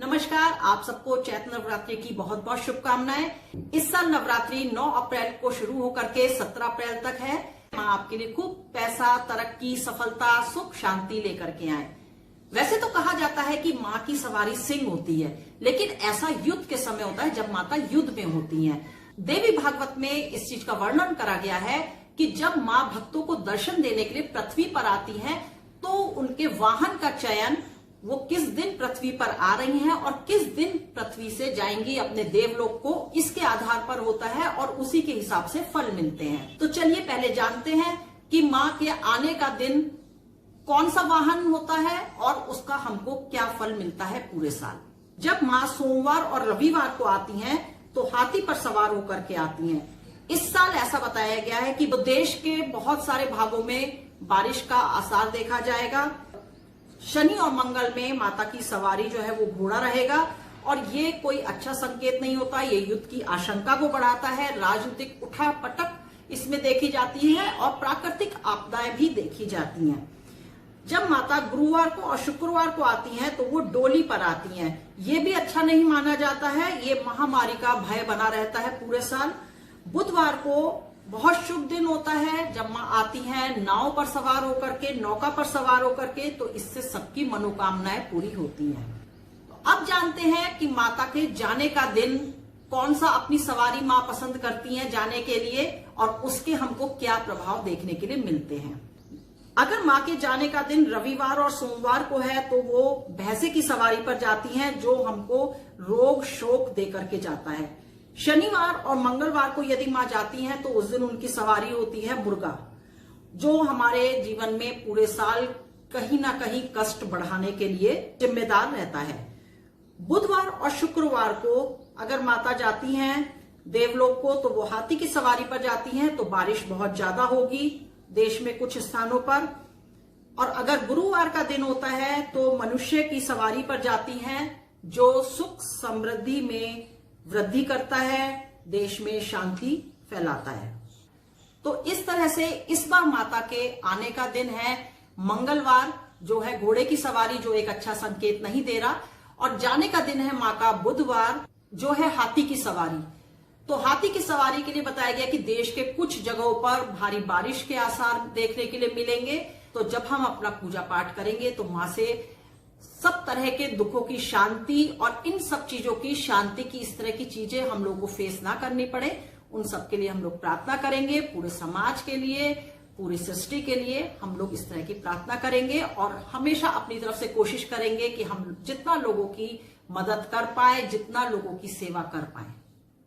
नमस्कार, आप सबको चैत्र नवरात्रि की बहुत बहुत शुभकामनाएं। इस साल नवरात्रि 9 अप्रैल को शुरू होकर के 17 अप्रैल तक है। माँ आपके लिए खूब पैसा, तरक्की, सफलता, सुख, शांति लेकर के आए। वैसे तो कहा जाता है कि माँ की सवारी सिंह होती है, लेकिन ऐसा युद्ध के समय होता है जब माता युद्ध में होती हैं। देवी भागवत में इस चीज का वर्णन करा गया है कि जब माँ भक्तों को दर्शन देने के लिए पृथ्वी पर आती हैं, तो उनके वाहन का चयन वो किस दिन पृथ्वी पर आ रही हैं और किस दिन पृथ्वी से जाएंगी अपने देवलोक को, इसके आधार पर होता है और उसी के हिसाब से फल मिलते हैं। तो चलिए पहले जानते हैं कि माँ के आने का दिन कौन सा वाहन होता है और उसका हमको क्या फल मिलता है पूरे साल। जब माँ सोमवार और रविवार को आती हैं तो हाथी पर सवार होकर के आती हैं। इस साल ऐसा बताया गया है कि देश के बहुत सारे भागों में बारिश का आसार देखा जाएगा। शनि और मंगल में माता की सवारी जो है वो घोड़ा रहेगा और ये कोई अच्छा संकेत नहीं होता। ये युद्ध की आशंका को बढ़ाता है। राजनीतिक उठापटक इसमें देखी जाती है और प्राकृतिक आपदाएं भी देखी जाती हैं। जब माता गुरुवार को और शुक्रवार को आती हैं तो वो डोली पर आती हैं। ये भी अच्छा नहीं माना जाता है। ये महामारी का भय बना रहता है पूरे साल। बुधवार को बहुत शुभ दिन होता है जब माँ आती है नाव पर सवार होकर के, नौका पर सवार होकर के, तो इससे सबकी मनोकामनाएं पूरी होती हैं। तो अब जानते हैं कि माता के जाने का दिन कौन सा अपनी सवारी माँ पसंद करती हैं जाने के लिए और उसके हमको क्या प्रभाव देखने के लिए मिलते हैं। अगर माँ के जाने का दिन रविवार और सोमवार को है तो वो भैंसे की सवारी पर जाती हैं, जो हमको रोग शोक दे करके जाता है। शनिवार और मंगलवार को यदि माँ जाती हैं तो उस दिन उनकी सवारी होती है मुर्गा, जो हमारे जीवन में पूरे साल कहीं ना कहीं कष्ट बढ़ाने के लिए जिम्मेदार रहता है। बुधवार और शुक्रवार को अगर माता जाती हैं देवलोक को तो वो हाथी की सवारी पर जाती हैं, तो बारिश बहुत ज्यादा होगी देश में कुछ स्थानों पर। और अगर गुरुवार का दिन होता है तो मनुष्य की सवारी पर जाती हैं, जो सुख समृद्धि में वृद्धि करता है, देश में शांति फैलाता है। तो इस तरह से इस बार माता के आने का दिन है मंगलवार, जो है घोड़े की सवारी, जो एक अच्छा संकेत नहीं दे रहा। और जाने का दिन है माँ का बुधवार, जो है हाथी की सवारी। तो हाथी की सवारी के लिए बताया गया कि देश के कुछ जगहों पर भारी बारिश के आसार देखने के लिए मिलेंगे। तो जब हम अपना पूजा पाठ करेंगे तो माँ से सब तरह के दुखों की शांति और इन सब चीजों की शांति की, इस तरह की चीजें हम लोगों को फेस ना करनी पड़े, उन सब के लिए हम लोग प्रार्थना करेंगे। पूरे समाज के लिए, पूरी सृष्टि के लिए हम लोग इस तरह की प्रार्थना करेंगे और हमेशा अपनी तरफ से कोशिश करेंगे कि हम जितना लोगों की मदद कर पाए, जितना लोगों की सेवा कर पाए।